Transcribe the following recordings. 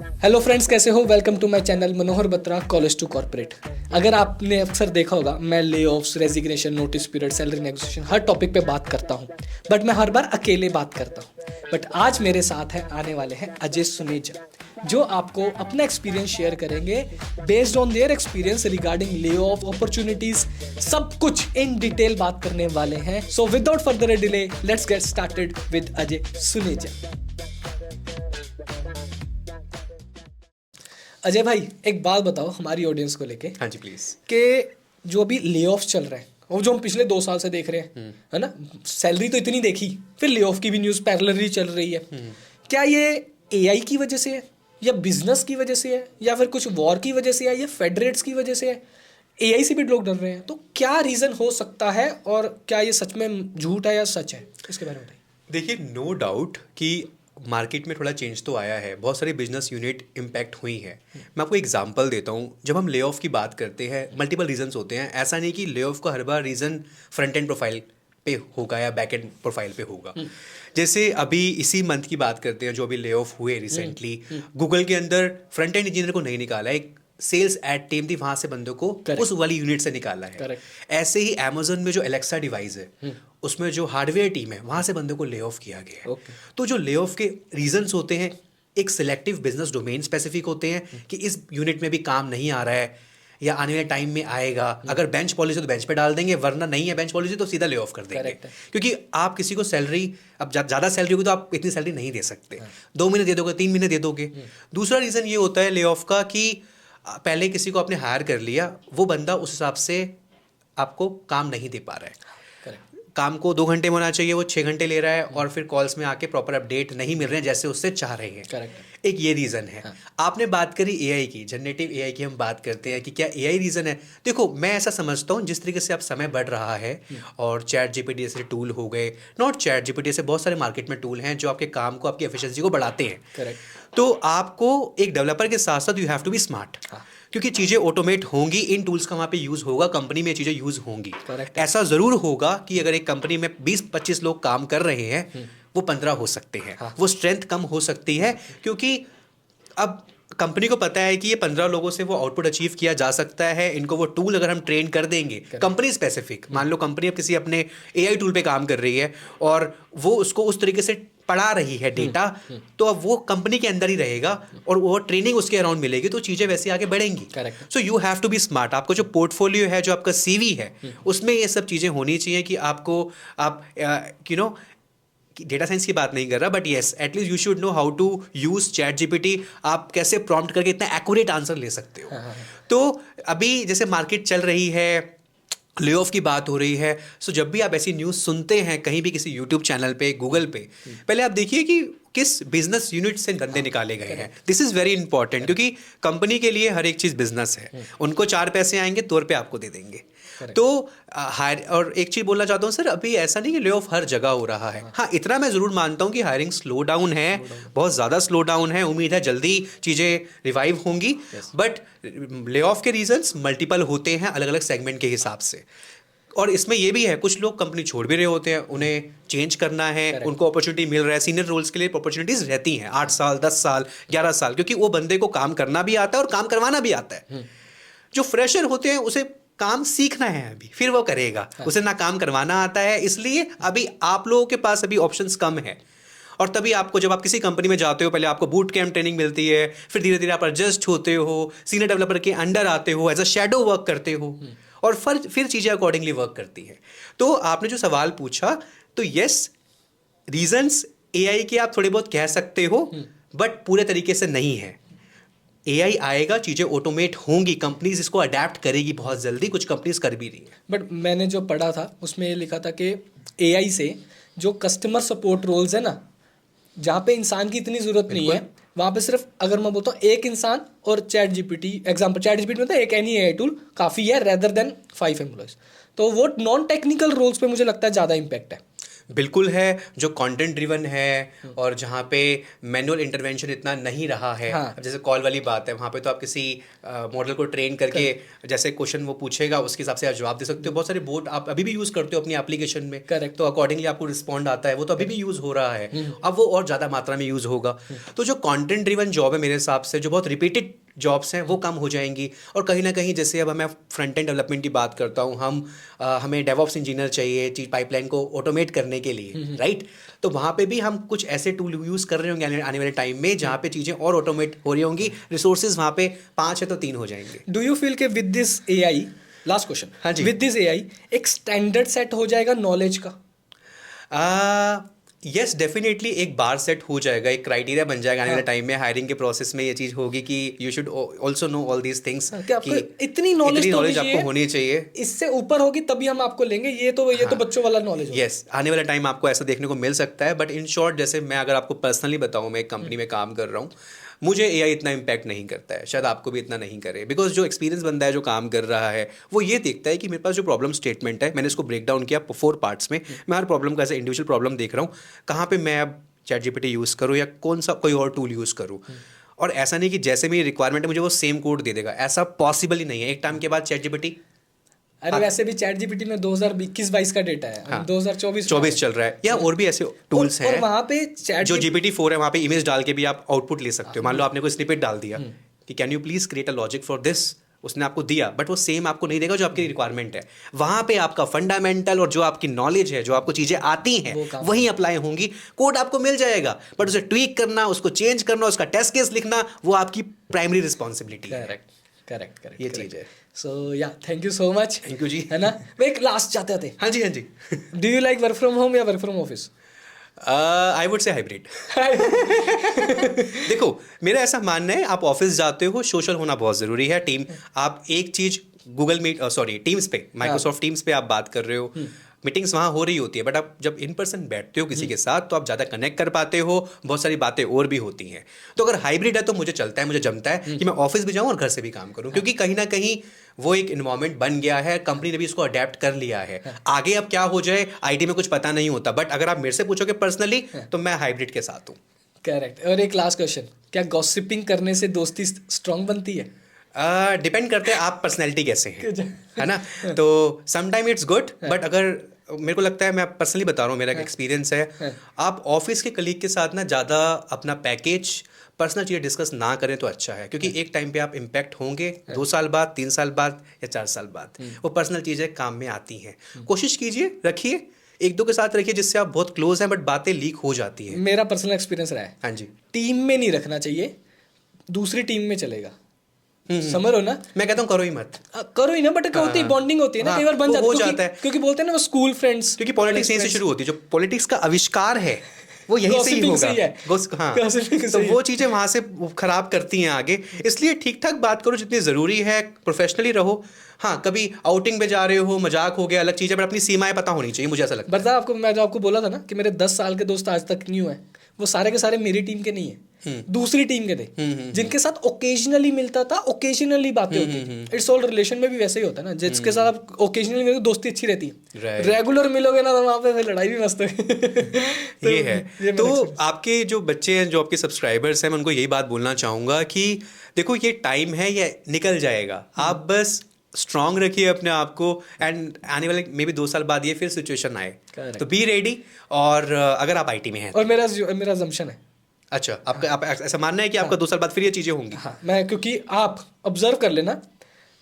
Hello friends, कैसे हो? Welcome to my channel Manohar Batra, college to corporate. अगर आपने अक्सर देखा होगा, मैं layoffs, resignation, notice period, salary negotiation हर टॉपिक पे बात करता हूँ, बट मैं हर बार अकेले बात करता हूँ। बट आज मेरे साथ है आने वाले हैं अजय सुनेजा, जो आपको अपना एक्सपीरियंस शेयर करेंगे based on their experience regarding lay off opportunities, सब कुछ इन डिटेल बात करने वाले हैं। So without further delay, let's get started with Ajay Suneja. Ajay भाई, एक बात बताओ हमारी ऑडियंस को लेके। हाँ जी प्लीज। कि जो अभी ले ऑफ चल रहे हैं और जो हम पिछले 2 साल से देख रहे हैं, है ना, सैलरी तो इतनी देखी, फिर ले ऑफ की भी न्यूज़ पैरेलली चल रही है। क्या ये एआई की वजह से है, या बिजनेस की वजह से है, या फिर कुछ वॉर की वजह से है, या फेडरेट्स की वजह से है? एआई से भी लोग डर रहे हैं, तो क्या रीज़न हो सकता है और क्या ये सच में झूठ है या सच है? इसके बारे में बताइए। देखिए, नो डाउट कि मार्केट में थोड़ा चेंज तो आया है, बहुत सारी बिजनेस यूनिट इम्पैक्ट हुई हैं। मैं आपको एग्जांपल देता हूँ। जब हम ले ऑफ की बात करते हैं, मल्टीपल रीजंस होते हैं। ऐसा नहीं कि ले ऑफ का हर बार रीज़न फ्रंट एंड प्रोफाइल पे होगा या बैक एंड प्रोफाइल पे होगा। जैसे अभी इसी मंथ की बात करते हैं, जो अभी ले ऑफ हुए रिसेंटली, गूगल के अंदर फ्रंट एंड इंजीनियर को नहीं निकाला, एक सेल्स एड टीम थी, वहां से बंदों को उस वाली यूनिट से निकाला है। Correct. ऐसे ही अमेजोन में जो एलेक्सा डिवाइस है, उसमें जो हार्डवेयर टीम है, वहां से बंदों को ले ऑफ किया गया है। Okay. तो जो ले ऑफ के रीजंस होते हैं, एक सिलेक्टिव बिजनेस डोमेन स्पेसिफिक होते हैं कि इस यूनिट में भी काम नहीं आ रहा है या आने वाले टाइम में आएगा। अगर बेंच पॉलिसी तो बेंच पे डाल देंगे, वरना नहीं है बेंच पॉलिसी तो सीधा ले ऑफ कर देंगे। क्योंकि आप किसी को सैलरी, अब ज़्यादा सैलरी होगी तो आप इतनी सैलरी नहीं दे सकते। 2 महीने दे दोगे, 3 महीने दे दोगे। दूसरा रीज़न ये होता है ले ऑफ का कि पहले किसी को आपने हायर कर लिया, वो बंदा उस हिसाब से आपको काम नहीं दे पा रहा है। काम को 2 घंटे में होना चाहिए, वो 6 घंटे ले रहा है, और फिर कॉल्स में आके प्रॉपर अपडेट नहीं मिल रहे हैं जैसे उससे चाह रहे हैं। करेक्ट। एक ये रीज़न है। आपने बात करी एआई की, जनरेटिव एआई की हम बात करते हैं कि क्या एआई रीज़न है। देखो, मैं ऐसा समझता हूँ, जिस तरीके से अब समय बढ़ रहा है और चैट जीपीटी जैसे टूल हो गए, नॉट चैट जीपीटी जैसे बहुत सारे मार्केट में टूल हैं जो आपके काम को, आपकी एफिशिएंसी को बढ़ाते हैं। करेक्ट। तो आपको एक डेवलपर के साथ साथ you have to be smart, क्योंकि चीज़ें ऑटोमेट होंगी, इन टूल्स का वहाँ पे यूज़ होगा, कंपनी में चीज़ें यूज़ होंगी। Correct. ऐसा ज़रूर होगा कि अगर एक कंपनी में 20-25 लोग काम कर रहे हैं, वो 15 हो सकते हैं। वो स्ट्रेंथ कम हो सकती है, क्योंकि अब कंपनी को पता है कि ये 15 लोगों से वो आउटपुट अचीव किया जा सकता है। इनको वो टूल अगर हम ट्रेन कर देंगे, कंपनी स्पेसिफिक, मान लो कंपनी अब किसी अपने एआई टूल पे काम कर रही है और वो उसको उस तरीके से पढ़ा रही है डेटा, तो अब वो कंपनी के अंदर ही रहेगा और वो ट्रेनिंग उसके अराउंड मिलेगी, तो चीज़ें वैसे आगे बढ़ेंगी। So you have to be smart. आपको जो पोर्टफोलियो है, जो आपका सीवी है, उसमें ये सब चीज़ें होनी चाहिए कि आपको, आप यू नो, डेटा साइंस की बात नहीं कर रहा, but yes, at least you should know how to use chat GPT. आप कैसे प्रॉम्प्ट करके इतना एक्यूरेट आंसर ले सकते हो। तो अभी जैसे मार्केट चल रही है, ले ऑफ की बात हो रही है, सो जब भी आप ऐसी न्यूज़ सुनते हैं कहीं भी, किसी यूट्यूब चैनल पे, गूगल पे, पहले आप देखिए कि किस बिजनेस यूनिट से बंदे निकाले गए हैं। दिस इज़ वेरी इंपॉर्टेंट, क्योंकि कंपनी के लिए हर एक चीज़ बिजनेस है। उनको 4 पैसे आएंगे, 2 रुपये आपको दे देंगे। तो हायर, और एक चीज़ बोलना चाहता हूँ सर, अभी ऐसा नहीं कि ले ऑफ हर जगह हो रहा है। हाँ, इतना मैं ज़रूर मानता हूँ कि हायरिंग स्लो डाउन है, बहुत ज़्यादा स्लो डाउन है। उम्मीद है जल्दी चीज़ें रिवाइव होंगी, बट ले ऑफ के रीजंस मल्टीपल होते हैं, अलग अलग सेगमेंट के हिसाब से। और इसमें ये भी है, कुछ लोग कंपनी छोड़ भी रहे होते हैं, उन्हें चेंज करना है, उनको अपॉर्चुनिटी मिल रहा है। सीनियर रोल्स के लिए अपॉर्चुनिटीज़ रहती हैं 8 साल, 10 साल, 11 साल, क्योंकि वो बंदे को काम करना भी आता है और काम करवाना भी आता है। जो फ्रेशर होते हैं, उसे काम सीखना है अभी, फिर वो करेगा। उसे ना काम करवाना आता है, इसलिए अभी आप लोगों के पास अभी ऑप्शंस कम है। और तभी आपको, जब आप किसी कंपनी में जाते हो, पहले आपको बूट कैंप ट्रेनिंग मिलती है, फिर धीरे धीरे आप एडजस्ट होते हो, सीनियर डेवलपर के अंडर आते हो, एज अ शैडो वर्क करते हो, और फिर चीज़ें अकॉर्डिंगली वर्क करती हैं। तो आपने जो सवाल पूछा, तो यस, रीजंस एआई के आप थोड़े बहुत कह सकते हो, बट पूरे तरीके से नहीं है। एआई आएगा, चीज़ें ऑटोमेट होंगी, कंपनीज इसको अडेप्ट करेगी बहुत जल्दी, कुछ कंपनीज कर भी रही हैं। बट मैंने जो पढ़ा था उसमें ये लिखा था कि एआई से जो कस्टमर सपोर्ट रोल्स है ना, जहाँ पे इंसान की इतनी ज़रूरत नहीं है, वहाँ पे सिर्फ, अगर मैं बोलता हूँ, एक इंसान और chat GPT, example chat GPT में तो एक एनी एआई टूल काफ़ी है, रेदर देन 5 एम्प्लॉयज़। तो वो नॉन टेक्निकल रोल्स पे मुझे लगता है ज़्यादा इम्पैक्ट है। बिल्कुल है, जो कंटेंट ड्रिवन है और जहाँ पे मैनुअल इंटरवेंशन इतना नहीं रहा है। हाँ। अब जैसे कॉल वाली बात है, वहाँ पे तो आप किसी मॉडल को ट्रेन करके जैसे क्वेश्चन वो पूछेगा उसके हिसाब से आप जवाब दे सकते हो। बहुत सारे बोट आप अभी भी यूज़ करते हो अपनी एप्लीकेशन में, Correct. तो अकॉर्डिंगली आपको रिस्पॉन्ड आता है, वो तो अभी भी यूज़ हो रहा है। अब वो और ज़्यादा मात्रा में यूज़ होगा। तो जो कंटेंट ड्रिवन जॉब है मेरे हिसाब से, जो बहुत रिपीटेड जॉब्स हैं वो कम हो जाएंगी। और कहीं ना कहीं जैसे अब मैं फ्रंट एंड डेवलपमेंट की बात करता हूँ, हमें डेवऑप्स इंजीनियर चाहिए चीज पाइपलाइन को ऑटोमेट करने के लिए, राइट? तो वहाँ पे भी हम कुछ ऐसे टूल यूज़ कर रहे होंगे आने वाले टाइम में जहाँ पे चीज़ें और ऑटोमेट हो रही होंगी। रिसोर्सेज वहाँ पे 5 है तो 3 हो जाएंगे। डू यू फील के with this AI, last question, हाँ जी। विद दिस एआई एक स्टैंडर्ड सेट हो जाएगा नॉलेज का? यस डेफिनेटली एक बार सेट हो जाएगा, एक क्राइटेरिया बन जाएगा आने वाले टाइम में। हायरिंग के प्रोसेस में ये चीज़ होगी कि you should also know all these things, कि आपको इतनी नॉलेज आपको होनी चाहिए। इससे ऊपर होगी तभी हम आपको लेंगे। ये तो बच्चों वाला नॉलेज होगा। यस, आने वाला टाइम आपको ऐसा देखने को मिल सकता है। बट इन शॉर्ट, जैसे मैं अगर आपको पर्सनली बताऊं, मैं एक कंपनी में काम कर रहा हूँ, मुझे एआई इतना इम्पैक्ट नहीं करता है, शायद आपको भी इतना नहीं करे। बिकॉज जो एक्सपीरियंस बंदा है जो काम कर रहा है वो ये देखता है कि मेरे पास जो प्रॉब्लम स्टेटमेंट है, मैंने इसको ब्रेक डाउन किया 4 पार्ट्स में। मैं हर प्रॉब्लम का ऐसे इंडिविजुअल प्रॉब्लम देख रहा हूँ, कहाँ पे मैं अब ChatGPT यूज़ करूँ या कौन सा कोई और टूल यूज़ करूँ। और ऐसा नहीं कि जैसे मेरी रिक्वायरमेंट है मुझे वो सेम कोड दे देगा, ऐसा पॉसिबल ही नहीं है। एक टाइम के बाद ChatGPT, अरे वैसे भी चैट जीपीटी में 2021-22 का डेटा है। हाँ, 2024 चल रहा है, या और भी ऐसे टूल्स और हैं। वहाँ पे चैट जो GPT-4 है, वहाँ पे इमेज डाल के भी आप आउटपुट ले सकते हो। मान लो आपने कोई स्निपेट डाल दिया कि can you please create a logic for this, उसने आपको दिया, बट वो सेम आपको नहीं देगा जो आपकी रिक्वायरमेंट है। वहाँ पे आपका फंडामेंटल और जो आपकी नॉलेज है, जो आपको चीज़ें आती हैं, वही अप्लाई होंगी। कोड आपको मिल जाएगा, बट उसे ट्वीक करना, उसको चेंज करना, उसका टेस्ट केस लिखना, वो आपकी प्राइमरी रिस्पॉन्सिबिलिटी है। करेक्ट ये चीज़ है। So yeah thank you so much. Thank you जी। है ना? वो एक लास्ट चाहते थे। हाँ जी, हाँ जी। Do you like work from home या work from office? I would say hybrid. देखो, मेरा ऐसा मानना है, आप ऑफिस जाते हो, सोशल होना बहुत ज़रूरी है। टीम, आप एक चीज़ गूगल मीट टीम्स पे, माइक्रोसॉफ्ट टीम्स पे आप बात कर रहे हो, मीटिंग्स वहाँ हो रही होती है, बट आप जब इन पर्सन बैठते हो किसी के साथ तो आप ज़्यादा कनेक्ट कर पाते हो, बहुत सारी बातें और भी होती हैं। तो अगर हाइब्रिड है तो मुझे चलता है, मुझे जमता है कि मैं ऑफिस भी जाऊँ और घर से भी काम करूँ, क्योंकि कहीं ना कहीं वो एक इन्वायरमेंट बन गया है, कंपनी ने भी इसको अडेप्ट कर लिया है। आगे अब क्या हो जाए आईटी में कुछ पता नहीं होता, बट अगर आप मेरे से पूछोगे पर्सनली तो मैं हाइब्रिड के साथ हूँ। करेक्ट। और एक लास्ट क्वेश्चन, क्या गॉसिपिंग करने से दोस्ती स्ट्रांग बनती है? डिपेंड करते हैं आप पर्सनैलिटी कैसे हैं, है ना? तो समटाइम इट्स गुड, बट अगर मेरे को लगता है, मैं पर्सनली बता रहा हूँ, मेरा एक एक्सपीरियंस है, आप ऑफिस के कलीग के साथ ना ज़्यादा अपना पैकेज, पर्सनल चीज़ें डिस्कस ना करें तो अच्छा है, क्योंकि एक टाइम पे आप इम्पैक्ट होंगे 2 साल बाद, 3 साल बाद या 4 साल बाद, वो पर्सनल चीज़ें काम में आती हैं। कोशिश कीजिए, रखिए, 1-2 के साथ रखिए जिससे आप बहुत क्लोज हैं, बट बातें लीक हो जाती हैं। मेरा पर्सनल एक्सपीरियंस रहा है। हाँ जी। टीम में नहीं रखना चाहिए, दूसरी टीम में चलेगा। समझ रहे हो ना? मैं कहता हूँ करो ही मत। करो ही ना, बट होती है, बॉन्डिंग होती है ना, कई बार बन हो जाता जाता है, क्योंकि बोलते हैं ना वो स्कूल फ्रेंड्स, क्योंकि पॉलिटिक्स यहीं से शुरू होती है। जो पॉलिटिक्स का आविष्कार है वो यहीं से ही Gossiping होगा। से ही है। हाँ, Gossiping से तो ही वो चीज़ें वहाँ से खराब करती हैं आगे। इसलिए ठीक ठाक बात करो जितनी ज़रूरी है, प्रोफेशनली रहो। हाँ, कभी आउटिंग पे जा रहे हो, मजाक हो गया, अलग चीज़ है, पर अपनी सीमाएं पता होनी चाहिए, मुझे ऐसा लगता है। बता आपको, मैं जो आपको बोला था ना कि मेरे 10 साल के दोस्त आज तक नहीं हुए, वो सारे के सारे मेरी टीम के नहीं है, दूसरी टीम के थे, जिनके साथ ओकेजनली मिलता था, ओकेजनली बातें होती थी। इट्स ऑल रिलेशन में भी वैसे ही होता है ना, जिसके साथ आप ओकेजनली मिलोगे दोस्ती अच्छी रहती है, रेगुलर मिलोगे ना तो वहाँ पे फिर लड़ाई भी मस्त है। ये है। तो आपके जो बच्चे हैं, जो आपके सब्सक्राइबर्स हैं, मैं उनको यही बात बोलना चाहूँगा कि देखो, ये टाइम है, ये निकल जाएगा, आप बस स्ट्रांग रखिए अपने आप को, एंड आने वाले मे बी 2 साल बाद ये फिर सिचुएशन आए तो बी रेडी। और अगर आप आईटी में हैं, और मेरा अजम्पशन है, अच्छा, आप ऐसा मानना है कि आपका 2 साल बाद फिर ये चीज़ें होंगी? हाँ, मैं, क्योंकि आप ऑब्जर्व कर लेना,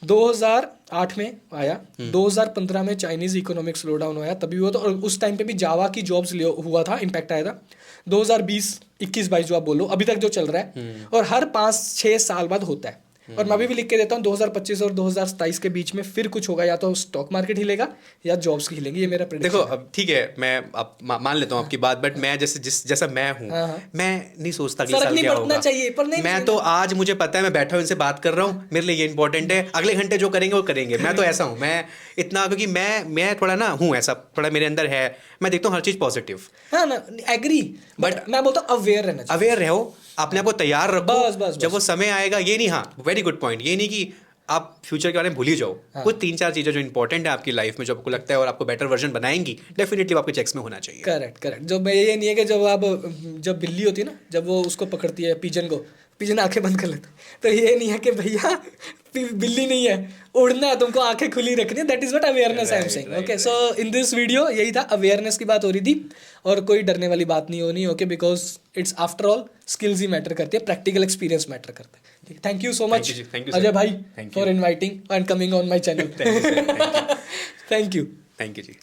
2008 में आया, 2015 में चाइनीज इकोनॉमिक स्लो डाउन आया, तभी हुआ था, और उस टाइम पे भी जावा की जॉब्स हुआ था, इम्पैक्ट आया था। 2020-21-22 जो आप बोलो, अभी तक जो चल रहा है, और हर 5-6 साल बाद होता है। और मैं अभी भी लिख के देता हूँ 2025 और 2027 के बीच में फिर कुछ होगा, या तो स्टॉक मार्केट हिलेगा या जॉब्स हिलेंगी, ये मेरा प्रेडिक्शन देखो, अब ठीक है, मैं अब मान लेता हूँ आपकी बात, बट मैं जैसा मैं हूँ, मैं नहीं सोचता अगले साल क्या होगा। चाहिए, पर नहीं, मैं तो आज मुझे पता है, मैं बैठा हूँ, इनसे बात कर रहा हूँ, मेरे लिए ये इंपॉर्टेंट है, अगले घंटे जो करेंगे वो करेंगे। मैं तो ऐसा हूँ, मैं इतना, क्योंकि मैं थोड़ा ना हूँ ऐसा, थोड़ा मेरे अंदर है, मैं देखता हूँ हर चीज़ पॉजिटिव। हाँ ना, एग्री, बट मैं बोलता हूँ अवेयर रहना चाहिए, अवेयर रहो, अपने आप को तैयार रखो, बस। जब वो समय आएगा, ये नहीं, हाँ, वेरी गुड पॉइंट, ये नहीं कि आप फ्यूचर के बारे में भूल ही जाओ। वो 3-4 चीज़ें जो इंपॉर्टेंट है आपकी लाइफ में, जो आपको लगता है और आपको बेटर वर्जन बनाएंगी, डेफिनेटली आपके चेक्स में होना चाहिए। Correct correct. जो मैं ये नहीं है कि जब बिल्ली होती है ना, जब वो उसको पकड़ती है पिजन को, पिजन आंखें बंद कर लेता है, तो ये नहीं है कि भैया बिल्ली नहीं है, उड़ना है तुमको, आंखें खुली रखनी है। That is what awareness I am saying. Okay, so in this video यही था, अवेयरनेस की बात हो रही थी और कोई डरने वाली बात नहीं होनी। Okay, because it's after all skills ही मैटर करती है, प्रैक्टिकल एक्सपीरियंस मैटर करता है। Thank you so much Ajay भाई for inviting and coming on my channel. Thank you thank you ji.